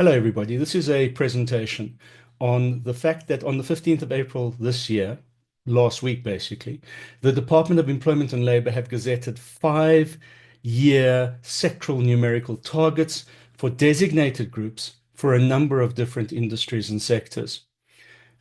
Hello, everybody. This is a presentation on the fact that on the 15th of April this year, last week basically, the Department of Employment and Labour have gazetted 5-year sectoral numerical targets for designated groups for a number of different industries and sectors.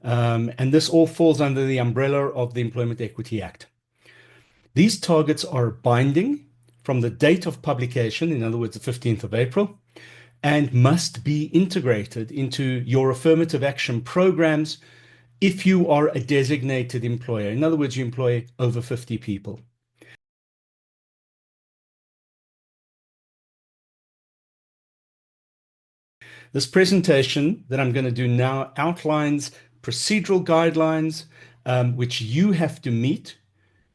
And this all falls under the umbrella of the Employment Equity Act. These targets are binding from the date of publication, in other words, the 15th of April, and must be integrated into your affirmative action programs if you are a designated employer. In other words, you employ over 50 people. This presentation that I'm going to do now outlines procedural guidelines which you have to meet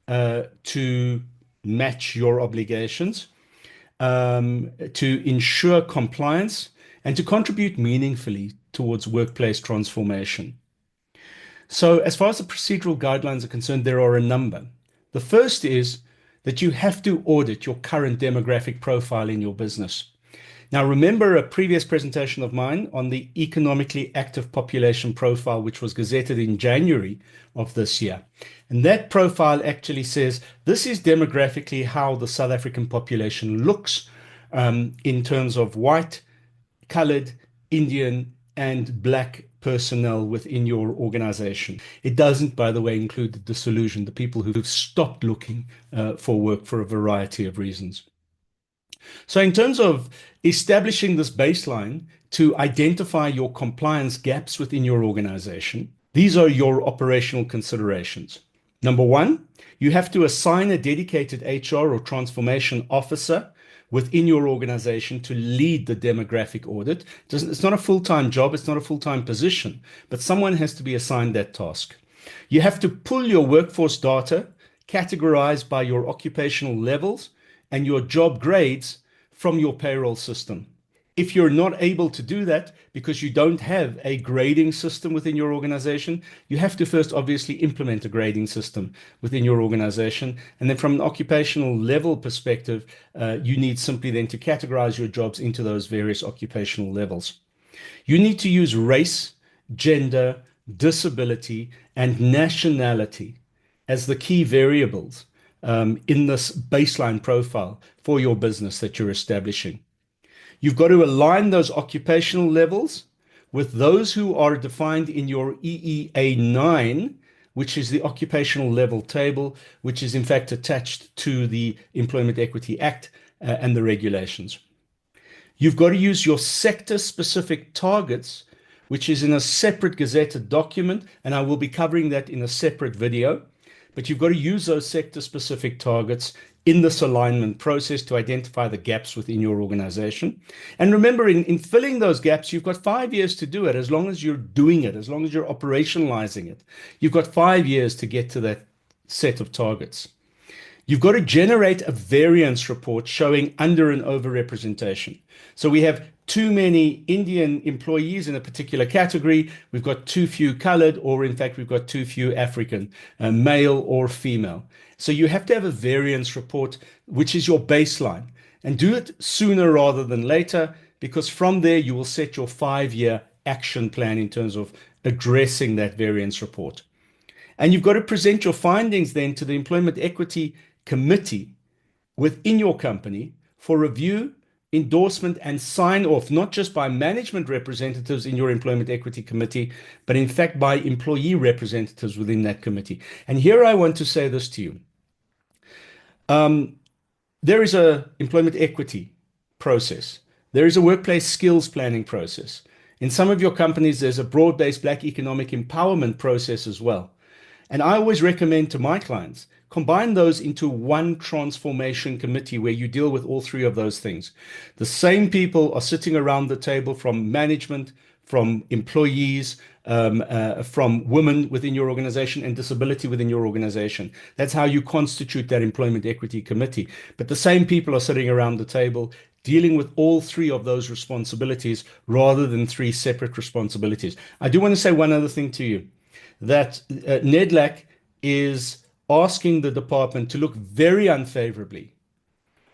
to match your obligations, to ensure compliance, and to contribute meaningfully towards workplace transformation. So as far as the procedural guidelines are concerned, there are a number. The first is that you have to audit your current demographic profile in your business. Now, remember a previous presentation of mine on the economically active population profile, which was gazetted in January of this year. And that profile actually says this is demographically how the South African population looks in terms of white, colored, Indian, and black personnel within your organization. It doesn't, by the way, include the disillusioned, the people who've stopped looking for work for a variety of reasons. So in terms of establishing this baseline to identify your compliance gaps within your organization, these are your operational considerations. Number one, you have to assign a dedicated HR or transformation officer within your organization to lead the demographic audit. It's not a full-time job, it's not a full-time position, but someone has to be assigned that task. You have to pull your workforce data, categorized by your occupational levels and your job grades from your payroll system. If you're not able to do that because you don't have a grading system within your organization, you have to first obviously implement a grading system within your organization. And then from an occupational level perspective, you need simply then to categorize your jobs into those various occupational levels. You need to use race, gender, disability, and nationality as the key variables in this baseline profile for your business that you're establishing. You've got to align those occupational levels with those who are defined in your EEA 9, which is the occupational level table, which is in fact attached to the Employment Equity Act and the regulations. You've got to use your sector-specific targets, which is in a separate gazetted document, and I will be covering that in a separate video. But you've got to use those sector-specific targets in this alignment process to identify the gaps within your organization. And remember, in filling those gaps, you've got 5 years to do it, as long as you're doing it, as long as you're operationalizing it. You've got 5 years to get to that set of targets. You've got to generate a variance report showing under and overrepresentation. So we have too many Indian employees in a particular category. We've got too few colored, or in fact, we've got too few African, male or female. So you have to have a variance report, which is your baseline, and do it sooner rather than later, because from there you will set your 5-year action plan in terms of addressing that variance report. And you've got to present your findings then to the Employment Equity Committee within your company for review, endorsement, and sign off, not just by management representatives in your Employment Equity Committee, but in fact by employee representatives within that committee. And here I want to say this to you. There is an employment equity process. There is a workplace skills planning process. In some of your companies, there's a broad-based Black economic empowerment process as well. And I always recommend to my clients, combine those into one transformation committee where you deal with all three of those things. The same people are sitting around the table, from management, from employees, from women within your organization, and disability within your organization. That's how you constitute that Employment Equity Committee. But the same people are sitting around the table dealing with all three of those responsibilities rather than three separate responsibilities. I do want to say one other thing to you, that NEDLAC is asking the department to look very unfavorably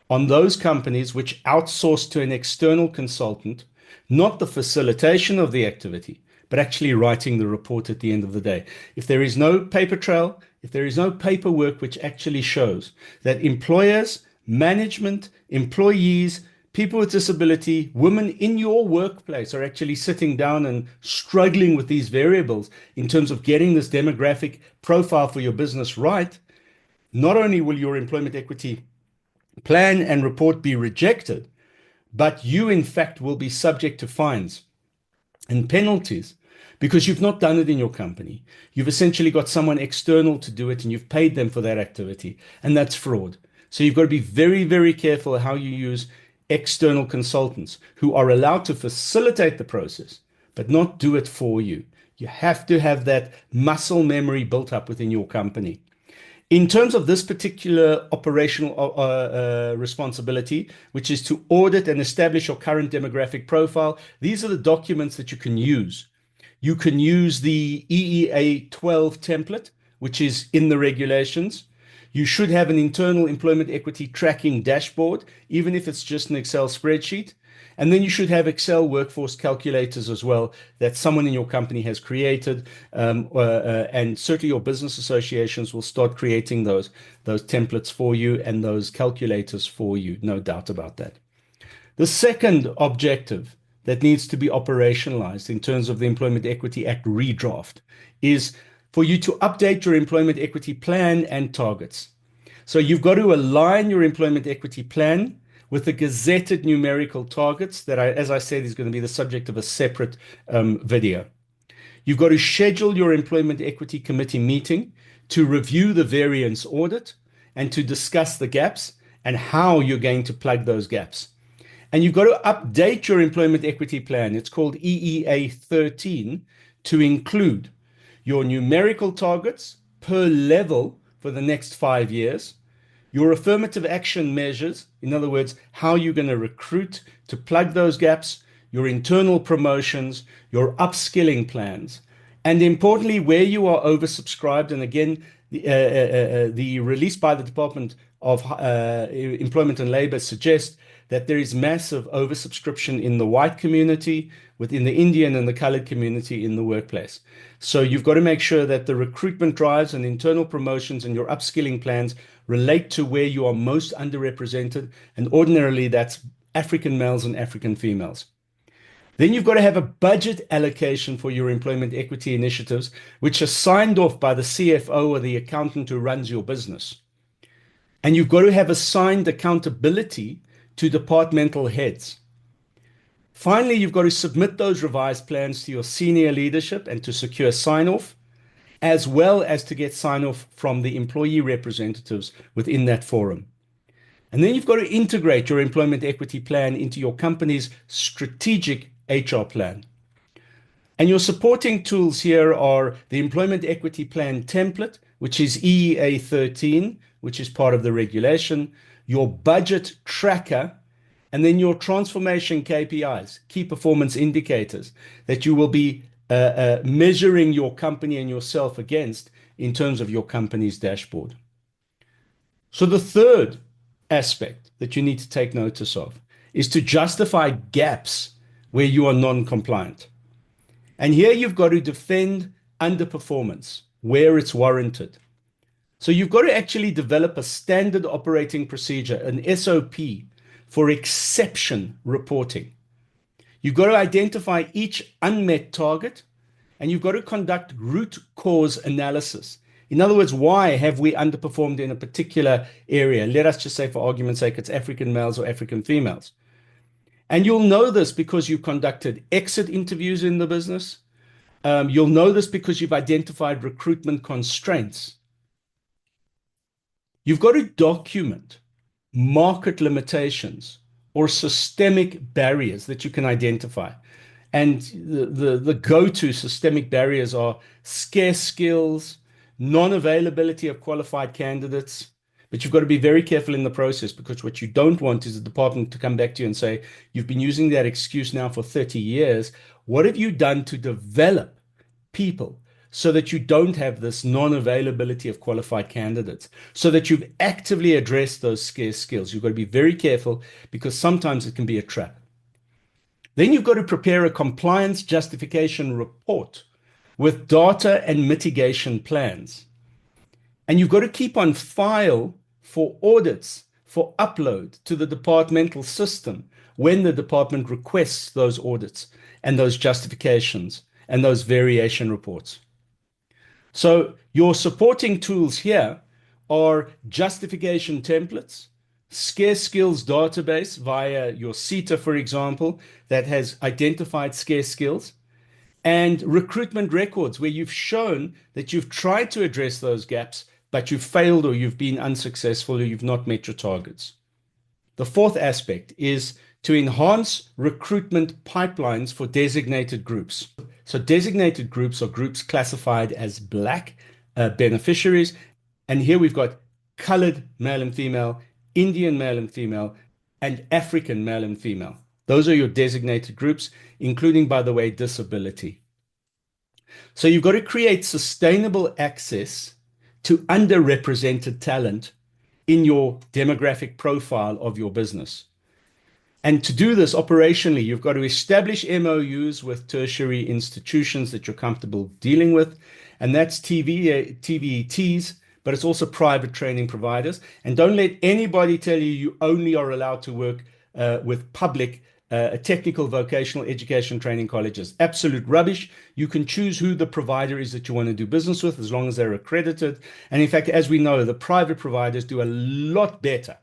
on those companies which outsource to an external consultant not the facilitation of the activity, but actually writing the report at the end of the day. If there is no paper trail, if there is no paperwork which actually shows that employers, management, employees, people with disability, women in your workplace are actually sitting down and struggling with these variables in terms of getting this demographic profile for your business right, not only will your employment equity plan and report be rejected, but you, in fact, will be subject to fines and penalties because you've not done it in your company. You've essentially got someone external to do it and you've paid them for that activity, and that's fraud. So you've got to be very, very careful how you use external consultants who are allowed to facilitate the process, but not do it for you. You have to have that muscle memory built up within your company. In terms of this particular operational responsibility, which is to audit and establish your current demographic profile, these are the documents that you can use. You can use the EEA 12 template, which is in the regulations. You should have an internal employment equity tracking dashboard, even if it's just an Excel spreadsheet. And then you should have Excel workforce calculators as well that someone in your company has created. And certainly your business associations will start creating those templates for you and those calculators for you, no doubt about that. The second objective that needs to be operationalized in terms of the Employment Equity Act redraft is for you to update your employment equity plan and targets. So you've got to align your employment equity plan with the gazetted numerical targets that, as I said, is going to be the subject of a separate video. You've got to schedule your employment equity committee meeting to review the variance audit and to discuss the gaps and how you're going to plug those gaps. And you've got to update your employment equity plan. It's called EEA 13 to include your numerical targets per level for the next 5 years, your affirmative action measures, in other words, how you're going to recruit to plug those gaps, your internal promotions, your upskilling plans, and importantly, where you are oversubscribed. And again, the release by the Department of Employment and Labor suggests that there is massive oversubscription in the white community, within the Indian and the colored community in the workplace. So you've got to make sure that the recruitment drives and internal promotions and your upskilling plans relate to where you are most underrepresented. And ordinarily, that's African males and African females. Then you've got to have a budget allocation for your employment equity initiatives, which are signed off by the CFO or the accountant who runs your business. And you've got to have assigned accountability to departmental heads. Finally, you've got to submit those revised plans to your senior leadership and to secure sign-off, as well as to get sign-off from the employee representatives within that forum. And then you've got to integrate your employment equity plan into your company's strategic HR plan. And your supporting tools here are the employment equity plan template, which is EEA 13, which is part of the regulation, your budget tracker, and then your transformation KPIs, key performance indicators, that you will be measuring your company and yourself against in terms of your company's dashboard. So the third aspect that you need to take notice of is to justify gaps where you are non-compliant. And here you've got to defend underperformance where it's warranted. So you've got to actually develop a standard operating procedure, an SOP, for exception reporting. You've got to identify each unmet target, and you've got to conduct root cause analysis. In other words, why have we underperformed in a particular area? Let us just say, for argument's sake, it's African males or African females. And you'll know this because you've conducted exit interviews in the business. You'll know this because you've identified recruitment constraints. You've got to document market limitations or systemic barriers that you can identify. And the go-to systemic barriers are scarce skills, non-availability of qualified candidates. But you've got to be very careful in the process, because what you don't want is the department to come back to you and say, you've been using that excuse now for 30 years. What have you done to develop people so that you don't have this non-availability of qualified candidates, so that you've actively addressed those scarce skills? You've got to be very careful, because sometimes it can be a trap. Then you've got to prepare a compliance justification report with data and mitigation plans. And you've got to keep on file for audits, for upload to the departmental system when the department requests those audits and those justifications and those variation reports. So your supporting tools here are justification templates, scarce skills database via your CETA, for example, that has identified scarce skills, and recruitment records where you've shown that you've tried to address those gaps, but you've failed or you've been unsuccessful or you've not met your targets. The fourth aspect is to enhance recruitment pipelines for designated groups. So designated groups are groups classified as Black beneficiaries. And here we've got colored male and female, Indian male and female, and African male and female. Those are your designated groups, including, by the way, disability. So you've got to create sustainable access to underrepresented talent in your demographic profile of your business. And to do this operationally, you've got to establish MOUs with tertiary institutions that you're comfortable dealing with. And that's TVETs, but it's also private training providers. And don't let anybody tell you you only are allowed to work with public technical vocational education training colleges. Absolute rubbish. You can choose who the provider is that you want to do business with as long as they're accredited. And in fact, as we know, the private providers do a lot better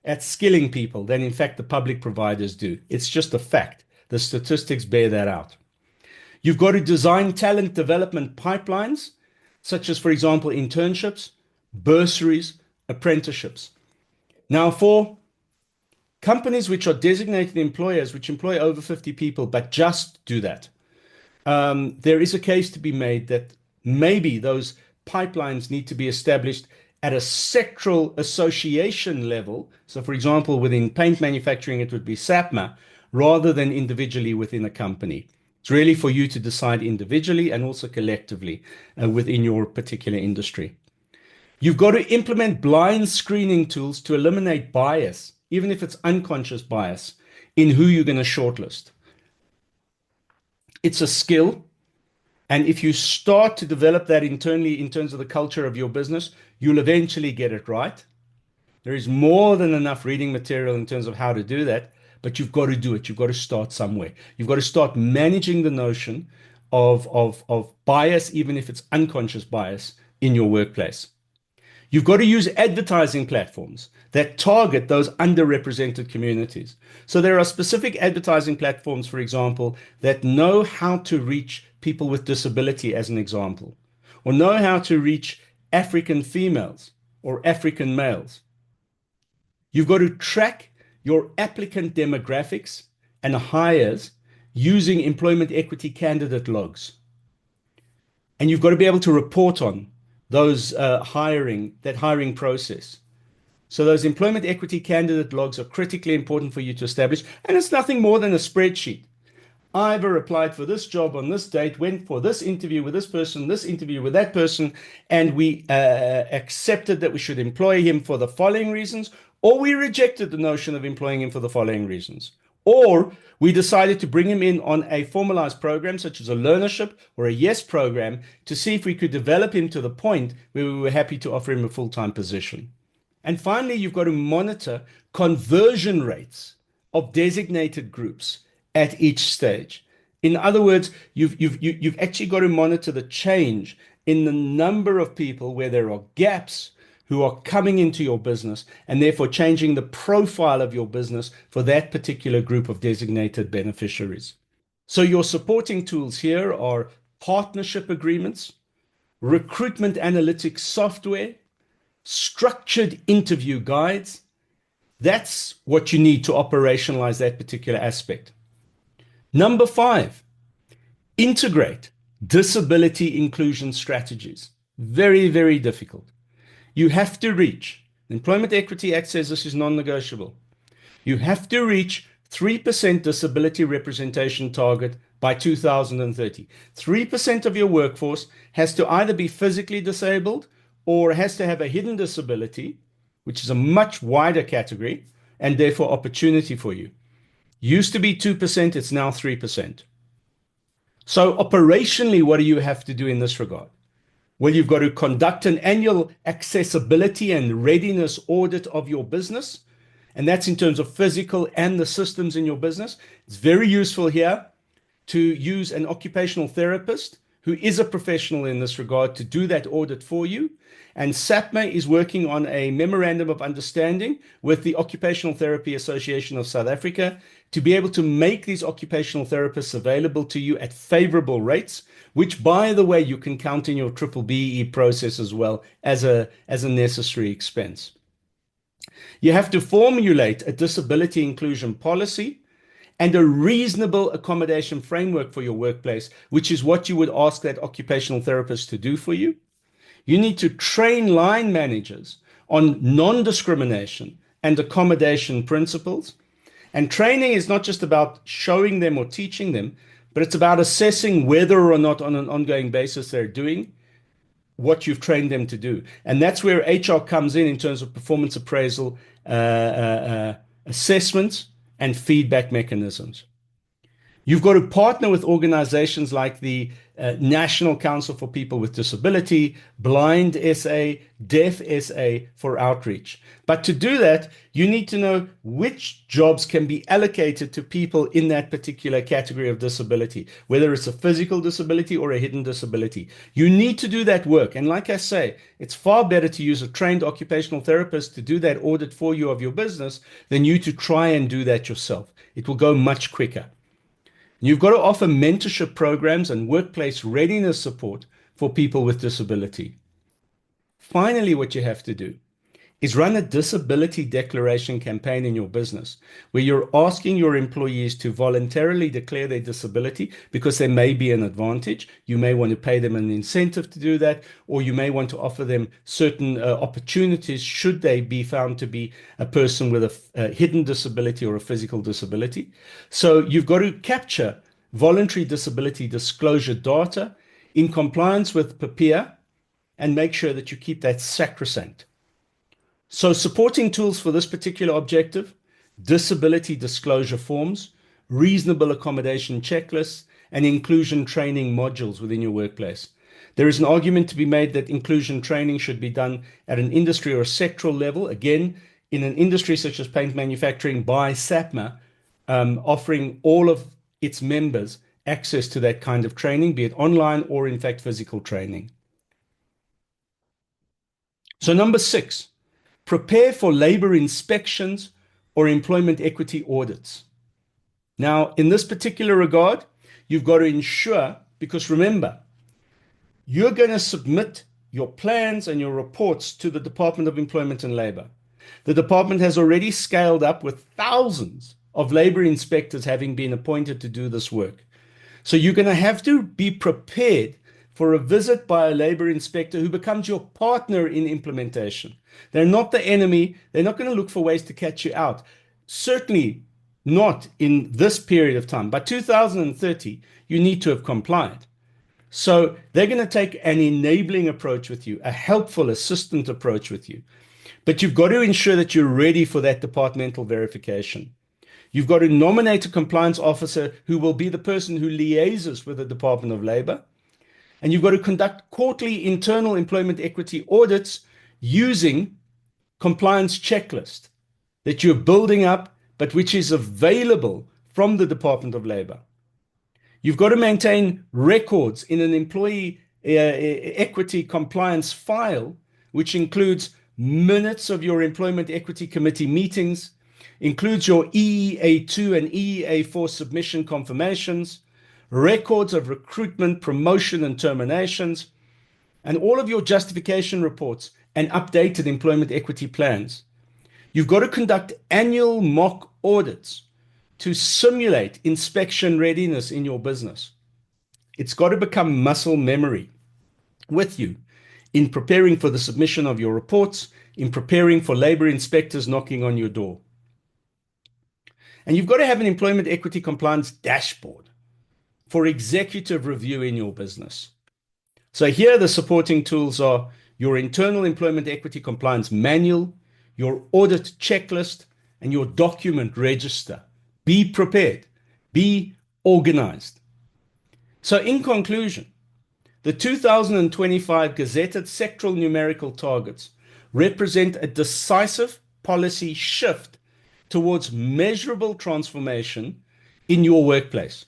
at skilling people than in fact the public providers do. It's just a fact. The statistics bear that out. You've got to design talent development pipelines, such as, for example, internships, bursaries, apprenticeships. Now, for companies which are designated employers, which employ over 50 people, but just do that, there is a case to be made that maybe those pipelines need to be established at a sectoral association level. So, for example, within paint manufacturing, it would be SAPMA, rather than individually within a company. It's really for you to decide individually and also collectively within your particular industry. You've got to implement blind screening tools to eliminate bias, even if it's unconscious bias, in who you're going to shortlist. It's a skill. And if you start to develop that internally in terms of the culture of your business, you'll eventually get it right. There is more than enough reading material in terms of how to do that, but you've got to do it. You've got to start somewhere. You've got to start managing the notion of bias, even if it's unconscious bias, in your workplace. You've got to use advertising platforms that target those underrepresented communities. So there are specific advertising platforms, for example, that know how to reach people with disability, as an example, or know how to reach African females or African males. You've got to track your applicant demographics and hires using employment equity candidate logs. And you've got to be able to report on those hiring process. So those employment equity candidate logs are critically important for you to establish. And it's nothing more than a spreadsheet. Ivor applied for this job on this date, went for this interview with this person, this interview with that person, and we accepted that we should employ him for the following reasons, or we rejected the notion of employing him for the following reasons. Or we decided to bring him in on a formalized program, such as a learnership or a YES program, to see if we could develop him to the point where we were happy to offer him a full-time position. And finally, you've got to monitor conversion rates of designated groups at each stage. In other words, you've actually got to monitor the change in the number of people where there are gaps who are coming into your business, and therefore changing the profile of your business for that particular group of designated beneficiaries. So your supporting tools here are partnership agreements, recruitment analytics software, structured interview guides. That's what you need to operationalize that particular aspect. Number 5, integrate disability inclusion strategies. Very, very difficult. You have to reach, Employment Equity Act says this is non-negotiable. You have to reach 3% disability representation target by 2030. 3% of your workforce has to either be physically disabled or has to have a hidden disability, which is a much wider category and therefore opportunity for you. Used to be 2%, it's now 3%. So operationally, what do you have to do in this regard? Well, you've got to conduct an annual accessibility and readiness audit of your business. And that's in terms of physical and the systems in your business. It's very useful here to use an occupational therapist who is a professional in this regard to do that audit for you. And SAPMA is working on a memorandum of understanding with the Occupational Therapy Association of South Africa to be able to make these occupational therapists available to you at favorable rates, which, by the way, you can count in your triple BE process as well as a necessary expense. You have to formulate a disability inclusion policy and a reasonable accommodation framework for your workplace, which is what you would ask that occupational therapist to do for you. You need to train line managers on non-discrimination and accommodation principles. And training is not just about showing them or teaching them, but it's about assessing whether or not on an ongoing basis they're doing what you've trained them to do. And that's where HR comes in terms of performance appraisal, assessments, and feedback mechanisms. You've got to partner with organizations like the National Council for People with Disability, Blind SA, Deaf SA for outreach. But to do that, you need to know which jobs can be allocated to people in that particular category of disability, whether it's a physical disability or a hidden disability. You need to do that work. And like I say, it's far better to use a trained occupational therapist to do that audit for you of your business than you to try and do that yourself. It will go much quicker. You've got to offer mentorship programs and workplace readiness support for people with disability. Finally, what you have to do is run a disability declaration campaign in your business where you're asking your employees to voluntarily declare their disability because there may be an advantage. You may want to pay them an incentive to do that, or you may want to offer them certain opportunities should they be found to be a person with a hidden disability or a physical disability. So you've got to capture voluntary disability disclosure data in compliance with PAPIA and make sure that you keep that sacrosanct. So supporting tools for this particular objective: disability disclosure forms, reasonable accommodation checklists, and inclusion training modules within your workplace. There is an argument to be made that inclusion training should be done at an industry or a sectoral level. Again, in an industry such as paint manufacturing, by SAPMA, offering all of its members access to that kind of training, be it online or in fact physical training. So number 6, prepare for labor inspections or employment equity audits. Now, in this particular regard, you've got to ensure, because remember, you're going to submit your plans and your reports to the Department of Employment and Labor. The department has already scaled up with thousands of labor inspectors having been appointed to do this work. So you're going to have to be prepared for a visit by a labor inspector who becomes your partner in implementation. They're not the enemy. They're not going to look for ways to catch you out. Certainly not in this period of time. By 2030, you need to have complied. So they're going to take an enabling approach with you, a helpful assistant approach with you. But you've got to ensure that you're ready for that departmental verification. You've got to nominate a compliance officer who will be the person who liaises with the Department of Labor. And you've got to conduct quarterly internal employment equity audits using compliance checklist that you're building up, but which is available from the Department of Labor. You've got to maintain records in an employee equity compliance file, which includes minutes of your employment equity committee meetings, includes your EEA2 and EEA4 submission confirmations, records of recruitment, promotion, and terminations, and all of your justification reports and updated employment equity plans. You've got to conduct annual mock audits to simulate inspection readiness in your business. It's got to become muscle memory with you in preparing for the submission of your reports, in preparing for labor inspectors knocking on your door. And you've got to have an employment equity compliance dashboard for executive review in your business. So here the supporting tools are your internal employment equity compliance manual, your audit checklist, and your document register. Be prepared. Be organized. So in conclusion, the 2025 gazetted sectoral numerical targets represent a decisive policy shift towards measurable transformation in your workplace.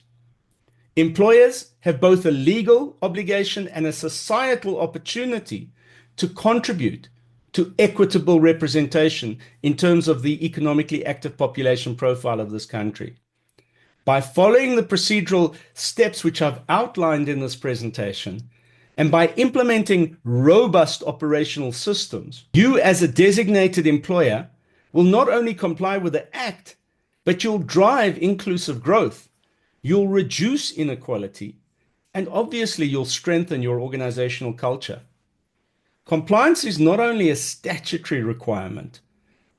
Employers have both a legal obligation and a societal opportunity to contribute to equitable representation in terms of the economically active population profile of this country. By following the procedural steps which I've outlined in this presentation, and by implementing robust operational systems, you as a designated employer will not only comply with the Act, but you'll drive inclusive growth, you'll reduce inequality, and obviously you'll strengthen your organizational culture. Compliance is not only a statutory requirement,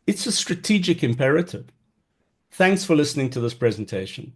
it's a strategic imperative. Thanks for listening to this presentation.